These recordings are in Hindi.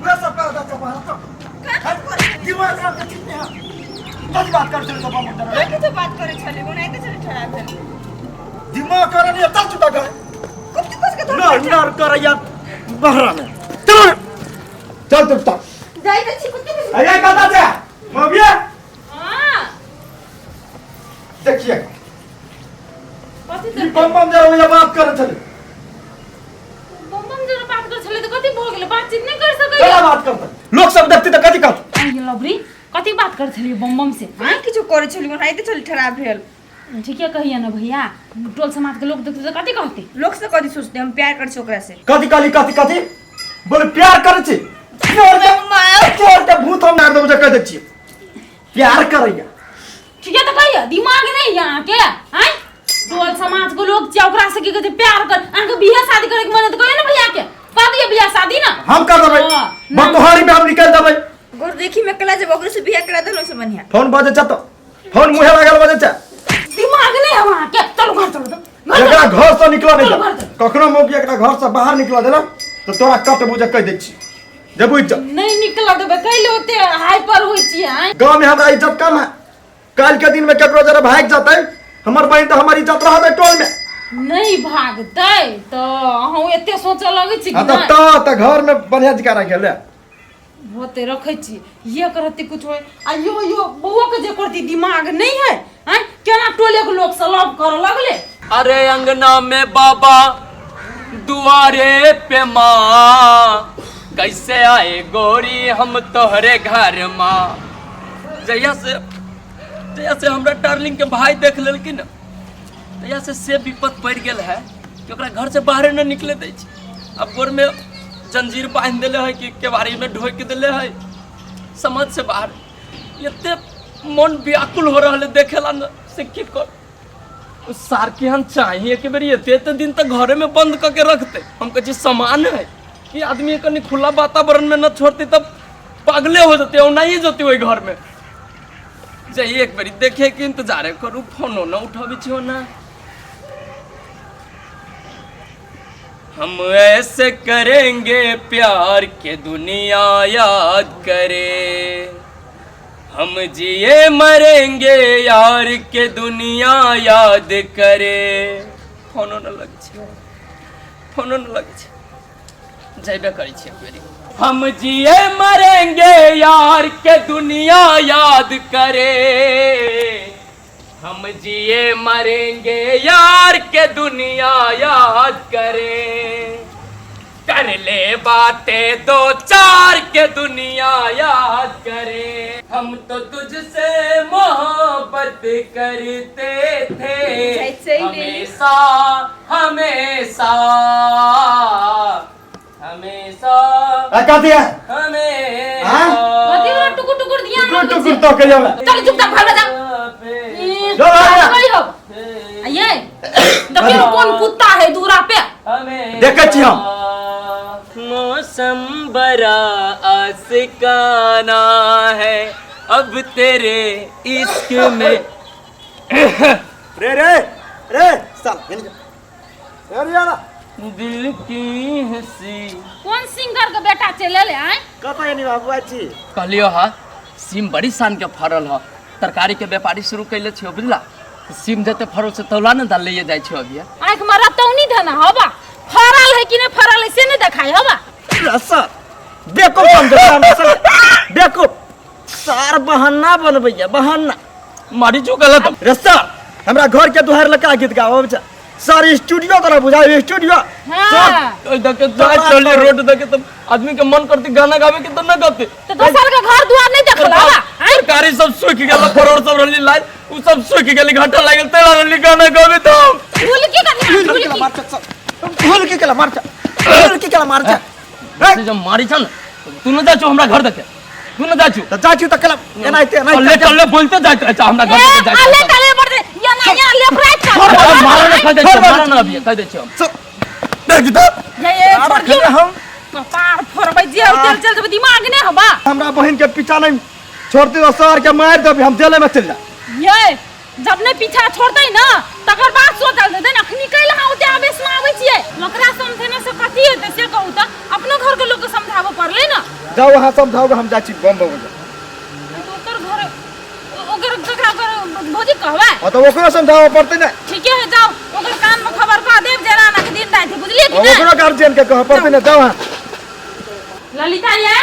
मैं सब का आधा चपा तो दिमाग खराब के कितने हैं कौन बात कर चले सब मुंडा रे के तो बात करे छले कोना के चले ठहरा भेल दिमाग कर नहीं तब चुटा गए कुत्ते कुछ के तो ना कर यार बहरा में चल चल तब तक जाई त छी कुत्ते के अरे कहता जा मबिया हां देखिए कथि ये बम जरा ये बात कर चले बम जरा बात कर छले त कथि भ गेल बातचीत नहीं कर सकै क्या बात करता लोग सब देखते तो कथि कहत आई लवरी कथि बात कर छली बम से हां किछु करे छली कोना आइ त चले ठहरा भेल ठीक है कहिए ना भैया टोल समाज के लोग देखते तो कथि कहते लोग से कथि सोचते हम प्यार कर छी ओकरा से कथि कथि बोले प्यार करे छी छोड़ दे भूत हम मार दो मुझे कह दे छी प्यार करैया ठीक है तो कहिए दिमाग नहीं यहां के हैं टोल समाज के लोग जे ओकरा से की कहते प्यार कर अनके बियाह शादी करे के मन तो कहिए ना भैया के कर दिए बियाह शादी ना हम कर देबै बतोहारी में हम निकल देबै गोर देखी में कला जब ओकरा से बियाह करा देलो से बढ़िया फोन बजे छ तो फोन मुहे लागल बजे छ दिमाग नहीं है वहां के चलो घर चलो एकरा घर से निकला नहीं कखनो मौकी एकरा घर से बाहर निकला देला तो तोरा कट बुझे कह दे छी जे बुझ जा नहीं निकला देबे कैले होते हाइपर होई छी हैं गांव में हमरा इज्जत कम है काल के दिन में केकरो जरा भाग जाते हमर बहन तो हमारी इज्जत रहबे टोल में नहीं भागतै तो हम एते सोच लगै छी हां तो घर में बढ़िया जगह रख ले होते रखै छी ये करती कुछ होय आ यो बउआ के जे करती दिमाग नहीं है हैं केना टोले के लोग से लव कर लगले अरे अंगना में बाबा दुआरे पे माँ कैसे आए गोरी हम तोहरे घर माँ जहिया से हमरा डार्लिंग के भाई देख लेलकिन तहिया से विपत पड़ गेल है कि ओकरा घर से बाहर न निकले दै छी अब गोर में जंजीर बांध देले है कि केवाड़ी में ढोक देले है समझ से बाहर एते मन व्याकुल हो रहा है देखेला न से की कर सार केहन चाहिए कि बेरी एते दिन तक घरे में बंद करके रखते हम कहे सामान है कि आदमी कनी खुला वातावरण में न छोड़ती तब पागले हो जाते नहीं जाती वही घर में जाइए एक बारी देखे कि इंतजार करू फोनो न उठाबी छो ना हम ऐसे करेंगे प्यार के दुनिया याद करे हम जिए मरेंगे यार के दुनिया याद करे फोनो न लग जाइबे करी छी बेरी हम जिए मरेंगे यार के दुनिया याद करे हम जिए मरेंगे यार के दुनिया याद करे कर ले बातें दो चार के दुनिया याद करे हम तो तुझसे मोहब्बत करते थे हमेशा हमेशा हमेशा कहती है हमेशा टुकुर टुकुर दिया टुकुर तो के जाओ चल चुपचाप भाग जा जो ये देखियो कौन कुत्ता है दूरा पे देखे छी हम मौसम बड़ा आशिकाना है अब तेरे इश्क में रे साल दिल की हंसी कौन सिंगर के बेटा चले ले आए कता यानी बाबू छी कहलियो हा सीम बड़ी शान के फरल ह तरकारी के व्यापारी शुरू कैले छियो बुझला सीम जते फरल से तौला न डाल ले जाय छियो अभी आंख मारा तौनी धना हवा फरल है कि नहीं फरल है से नहीं दिखाई हवा सर देखो देखो सार बहाना बनबैया बहाना मारी जो गलत रस्ता हमरा घर के दुहार लगा गीत गाओ बच्चा सारी स्टूडियो तरह बुझाओ स्टूडियो सब देखे जाय चले रोड देखे तब आदमी के मन करती गाना गावे के तो न गाते तो दोसर के घर दुआर नहीं देखला सरकारी सब सूख गेल करोड़ सब रहली लाइन उ सब सूख गेली घाटा लागल तेरा रहली गाना गावे तो भूल के कथि भूल के भूल के कला मार से जब मारी छ न तू न जाचो हमरा घर देखे तू न जाचो तो जाचू त कला एनाइते चले बोलते जाचो अच्छा हमरा घर देखे जाचो अले तले पड़ते या ना या लेफ्ट राइट मारो न कह दे मारो न अभी कह दे छियो देख तो ये छोड़ हम पार फोरबै जे चल जब दिमाग ने हवा हमरा बहन के पीछा नहीं छोड़ती तो सर के मार दे हम जेल में चल जा ये जब ने पीछा छोड़ते ना तकर बाद सोचल देते ना निकल हां ओते आवेश में आवे छिए ओकरा समझने से कथी हेते से कहू त अपनो घर के लोग के समझाबो पड़ले ना जाओ वहां समझाओगे हम जाची बम बम ओकर घर ओकर ककरा कर भौजी कहवा हां तो ओकरो समझाओ पड़ते ना ठीक है जाओ ओकर कान में खबर कह देब जरा ना के दिन रात बुझलिए कि ना ओकरो गार्जियन के कह पड़ते ना जाओ वहां ललिता ये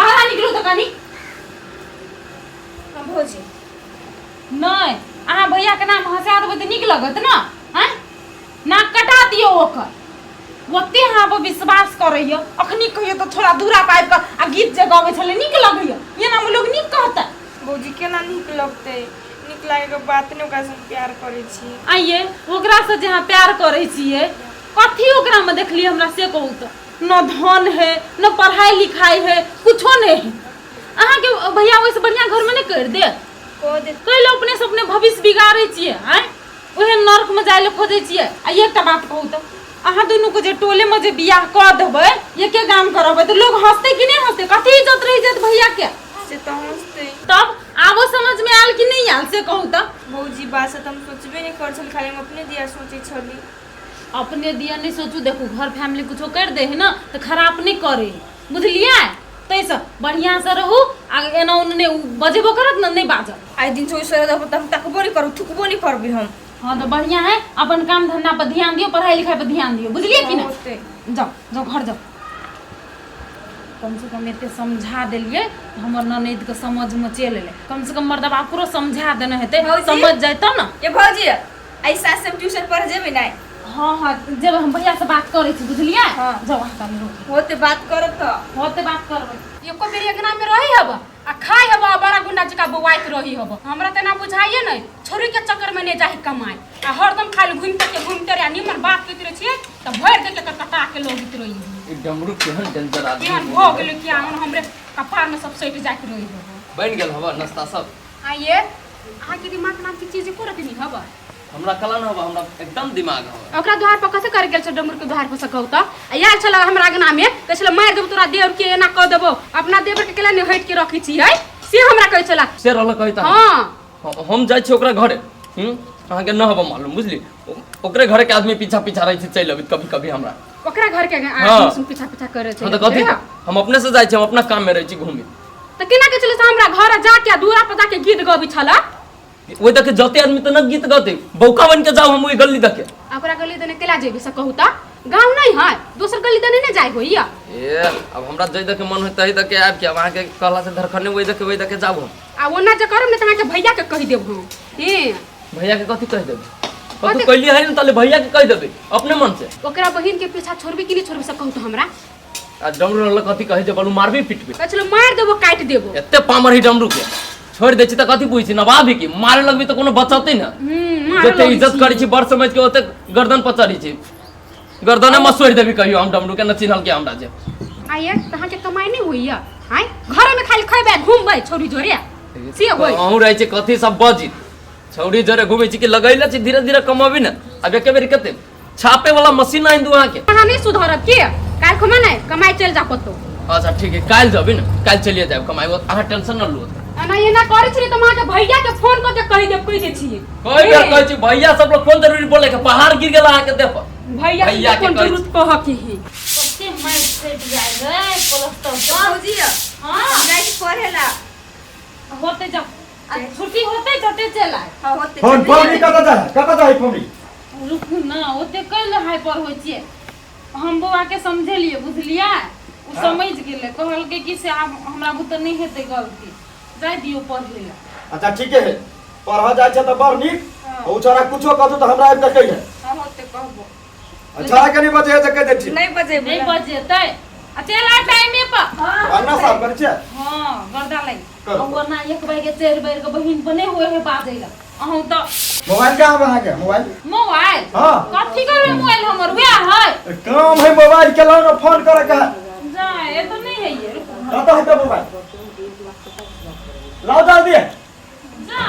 बाहर निकलो तो कनी भौजी नहीं अहाँ भैया के नाम हंसा देबै त नीक लगत ना हैं नाक कटा दियो ओकर ओते अहाँ पर विश्वास करैयो अखनी कहियो तो थोड़ा दूरा पाइप का आ गीत जे गाबै छले नीक लगैयो ये नाम लोग नीक कहता भौजी केना नीक लगतै नीक लागे के बात ने ओकरा से प्यार करै छी आइए ओकरा से जहाँ प्यार करै छियै कथी ओकरा में देखली हमरा से कहू तो न धन है न पढ़ाई लिखाई है कुछो नहीं है अहाँ के भैया वैसे बढ़िया घर में नहीं कर दे कैले अपने से अपने भविष्य बिगाड़े छिए हैं ओहे नर्क में जाय ले खोजे छिए आ एकटा बात कहू तो अहाँ दोनों को जे टोले में जे बियाह कर देबै ये के काम करबै तो लोग हंसते कि नहीं हंसते कथी इज्जत रही जात भैया के से तो हंसते तब आबो समझ में आल कि नहीं आल से कहू तो भौजी बात से हम सोचबे नहीं कर छल खाली हम अपने दिया सोचे छली अपने दिया नहीं सोचू देखो घर फैमिली कुछो कर दे है ना तो खराब नहीं करे बुझलिए तैसे बढ़िया से रहू आ एना उन्ने बजेबो करत न नहीं बाजब आई दिन सोच रहे तो हम तकबो नहीं करू थुकबो नहीं करबे हम हाँ तो बढ़िया है अपन काम धंधा पर ध्यान दियो पढ़ाई लिखाई पर ध्यान दियो बुझलिए कि ना जाओ जाओ घर जाओ कम से कम एते समझा देलिए हमर ननद के समझ में चल ले कम से कम मर्दबा पूरा समझा देना हेते समझ जाए तब ना ये भौजी ऐसा से ट्यूशन पढ़ जेबे नहीं हाँ हाँ जब हम भैया से बात करे छी बुझलिए हाँ। जाओ वहां का होते बात करत होते बात करबै एको बेर एक नाम में रही हब आ खाई हब बड़ा गुंडा जका बवाइत रही हब हमरा त ना बुझाइए नहीं छोरी के चक्कर में नहीं जाहि कमाई आ हरदम खाली घूमते रहे निमन बात करते रहे छिए त भर दे के कटा के लोगित रही ई डमरू केहन डेंजर आदमी केहन हो गेल कि आन हमरे कपार में सब सैट जाइत रही हब बन गेल हवा नाश्ता सब आइए अहाँ के दिमाग नाम की चीज को रखनी हब हमरा कला न हवा हमरा एकदम दिमाग हवा ओकरा द्वार पर कैसे कर गेल छ डमरू के द्वार पर से कहू त यार छला हमरा आगना में कहै छला मार देब तोरा देवर के एना क देबो अपना देवर के केला ने हट के रखी छी है से हमरा कहै छला से रहल कहता हां हम जाय छी ओकरा घरे अहाँ के न हवा मालूम बुझली ओकरे घरे के आदमी पीछा पीछा रही छै चल अबित कभी कभी हमरा ओकरा घर के आदमी सुन पीछा पीछा करे छै त कथि हम अपने से जाय छी हम अपना काम में रही छी घूमी त केना के चले हमरा घर जाके दूरा पर जाके गीत गबी छला ओइ देखे जते आदमी त न गीत गाते बौका बन के जाओ हम ओइ गली देखे ओकरा गली देने केला जेबे से कहू त गांव नहीं है दोसर गली देने न जाय होइया ए अब हमरा जई देखे मन होत तही देखे आब के अब अहाँ के कहला से धरखने ओइ देखे जाओ हम आ ओना जे करम न त के भैया के कहि देब हम भैया के कथि कह देबे तू कहली है न तले भैया के कह देबे अपने मन से ओकरा बहिन के पीछा छोड़बे कि नहीं छोड़बे से कहू त हमरा आ डमरू रहल कथि कहे जे बोलू मारबी पिटबे चलो मार देबो काट देबो एते पामर ही डमरू के छोड़ दे छी त कथि पूछी नवाबी की मारे लगबी त कोनो बचते न जते इज्जत करी छी बड़ समझ के ओते गर्दन पर चढ़ी छी गर्दने में सोड़ देबी कहियो हम डमरू के न चिन्हल के हमरा जे आइए तहां के कमाई नहीं होइया हाय घर में खाली खइबे घूमबे छोरी जोरे से होई अहू रहे छी कथि सब बजी छौड़ी जोरे घूमे छी कि लगैला छी धीरे धीरे कमाबी न अब एके बेर कते छापे वाला मशीन आइन दू अहाँ के कहां नहीं सुधरब के काल खमा नहीं कमाई चल जा पतो अच्छा ठीक है काल जबी न काल चलिए जाब कमाई अहाँ टेंशन न लो ना ये ना करे छी त मां के भैया के फोन क के कहि देब कहि दे छी कोई बेर कहै छी भैया सब लोग फोन जरूरी बोले के पहाड़ गिर गेला अहाँ के देख भैया के कोन जरूरत कह के है कते मार सेट जाय रे प्लस्तर भौजी हां जाई पढ़ेला होते जाओ आ छुट्टी होते जते चला हां होते फोन फोन कत जाय फोन रुकू ना ओते कैले हाई पर होय छिए हम बउआ के समझलिए बुझलिए उ समझ गेले कहल के कि से आब हमरा बुत नहीं हेते गलती जाय दियो पढ़ लेला अच्छा ठीक है पढ़ा जाय छ त बड़ नीक ओ छोरा कुछो कहतो त हमरा आब तक कहि हां होते कहबो अच्छा के नहीं बजे त कह दे छी नहीं बजे नहीं बजेतै आ चला टाइम पे अन्ना साहब कर छ हां गर्दा लई करो। और ना एक बार के 4 बार के बहिन बने हुए है बाजेला अहू त मोबाइल कहां बना के मोबाइल मोबाइल हां कथी करे मोबाइल हमर हुआ है काम है मोबाइल के लाओ ना फोन करे के जा ये तो नहीं है ये कत है तो मोबाइल लाओ जल्दी जा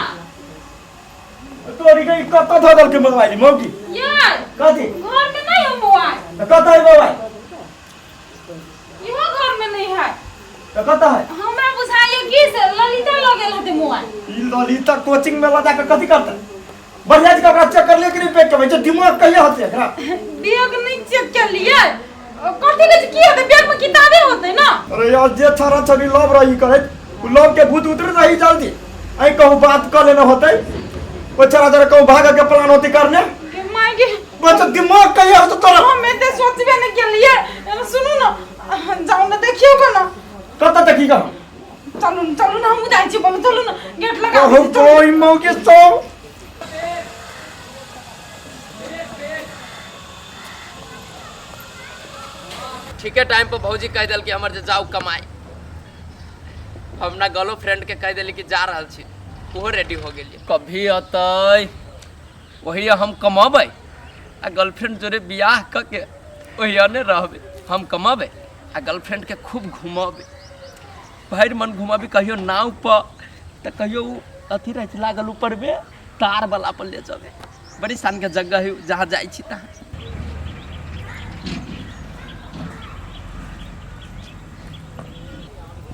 तोरी के कत धदल के मोबाइल मौकी यार कथी घर में नहीं है मोबाइल कत है मोबाइल इहो घर में नहीं है कत है हमरा बुझाइए कि से ललिता लगेल हते मोबाइल ई ललिता कोचिंग में लगा के कथी करता बढ़िया जगह ओकरा चेक कर ले कि पेट के दिमाग कहिया होते एकरा बैग नहीं चेक कर लिए कथी के की होते बैग में किताबें होते ना। अरे यार जे छारा छड़ी लव रही करे उ लव के भूत उतर रही जल्दी आई कहूं बात कर लेना होते ओ छारा जरा कहूं भाग के प्लान होती करने मांगे बच्चा दिमाग कहिया हो तो तोरा मैं तो सोचबे नहीं के लिए सुनो ना जाओ ना देखियो को ना कत देखी का चलो ना हम जाई छी बोलो चलो ना गेट लगा हो कोई मौके सो ठीक है टाइम पर भौजी कह दिल कि हमर जाओ कमाए हम ना गर्लफ्रेंड के कह दिली कि जा रहल छी ओहो रेडी हो गेलिए कभी अतै वही हम कमाबै आ गर्लफ्रेंड जोरे बियाह क के ओहिया ने रहबै हम कमाबै आ गर्लफ्रेंड के खूब घुमाबै भैर मन घुमाबी कहियो नाव पर त कहियो अथी रह लागल ऊपर में तार वाला पर ले जाबे बड़ी शान के जगह है जहाँ जाइ छी तहाँ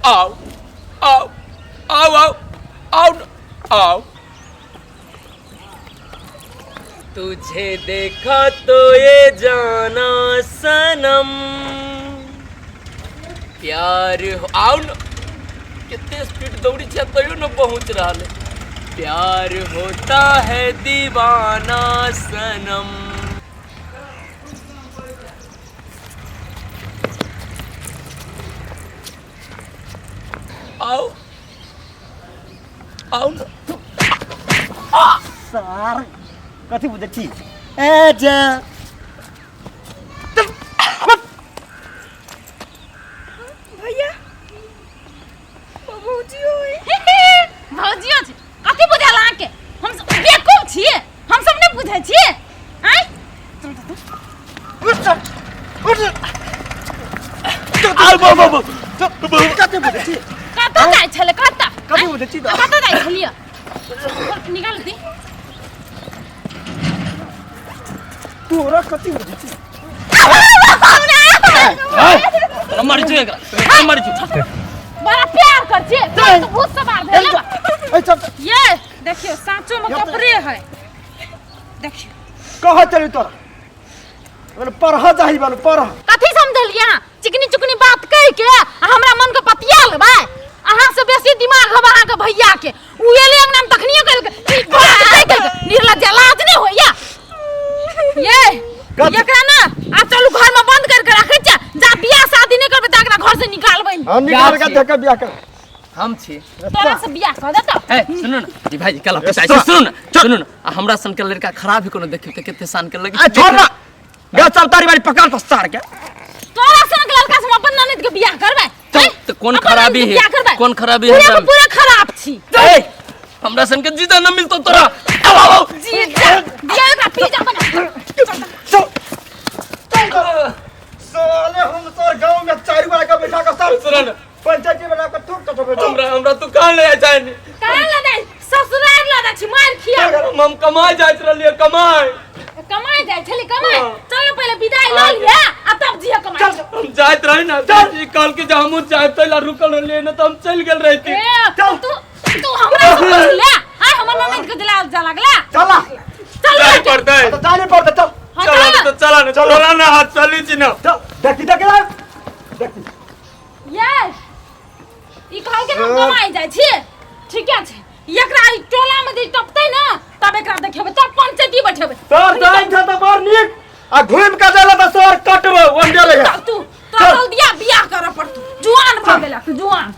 आओ आओ आओ आओ आओ आओ तुझे देखा तो ये जाना सनम प्यार हो आओ न कितने स्पीड दौड़ी छे तैयो न पहुंच रहा है प्यार होता है दीवाना सनम आओ आओ न सार कथी बुझे छी ए जे भैया भौजी होई भौजियो छै कथी बुझल अहाँ के हम सब बेवकूफ छियै हम सब नहीं बुझै छियै आइ आ बाबा कथी बुझे छी कतऽ जाइ छले कथी बुझे छी कतऽ जाइ छलियै निकाल दी तोरा कथी बुझे छी मर जाएगा मर जाएगा बड़ा प्यार कर छियै तो भूत सवार भेल ए चल ये देखियो साँचो में कपड़े है देखियो कह चली तोरा मैंने पढ़ा जाही बन पढ़ा कथी समझलियै चिकनी चुकनी बात कह के हमरा मन के पतिया लेबै अहाँ से बेसी दिमाग हवा अहाँ के भैया के उ एले अंगना में तखनियो कह निर्लज्ज लाज नहीं होइया ये एकरा ना आ चलू घर में बंद करके रखे छ जा बियाह शादी नहीं करबे त एकरा घर से निकालबै हां निकाल के देख बियाह कर हम छी तोरा से बियाह कर देता ए सुनो ना जी भाई कल ऑफिस आइ सुनो ना हमरा सन के लड़का खराब ही कोनो देखियो त केते सान के लगी आ छोड़ ना गे चल तारी बारी पकड़ तो सार के तोरा सन के लड़का से अपन ननद के बियाह करबै तो कौन खराबी है कौन खराबी है पूरा पूरा खराब छी ए हमरा सन के जीता न मिलतो तोरा आओ जी दिया एकरा पी जा बना चल साले हम तोर गांव में चार बार का बैठा के सब सुनो ना पंचायती बना के ठोक तो हमरा तू कहां ले जाए कहां ले जाए ससुराल ले जाए छी मार खिया हम कमाए जाइत रहलिए कमाए जाए छली कमाए चलो पहले विदाई ल लिया आ तब जिया कमाए हम जाइत रही ना ई कल के जा हम जाए तैला रुकल रहलिए ना त हम चल गेल रहती चल तू हमरा से पूछ ले हां हमर ननद के दिला जा लागला चला चल जाए पड़ता है तो जाने पड़ता चल चला तो चला ना हाथ चली छी ना देखी देखी ये ई कहल के हम कमाए जाए छी ठीक है एकरा ई टोला में जे टपतै ना तब एकरा देखेबे तब पंचायती बैठेबे तोर जाई छ त बड़ नीक आ घुम के जाला त सर कटबो वंडे ले तू तो जल्दी बियाह कर पड़तू जुआन भ गेला जुआन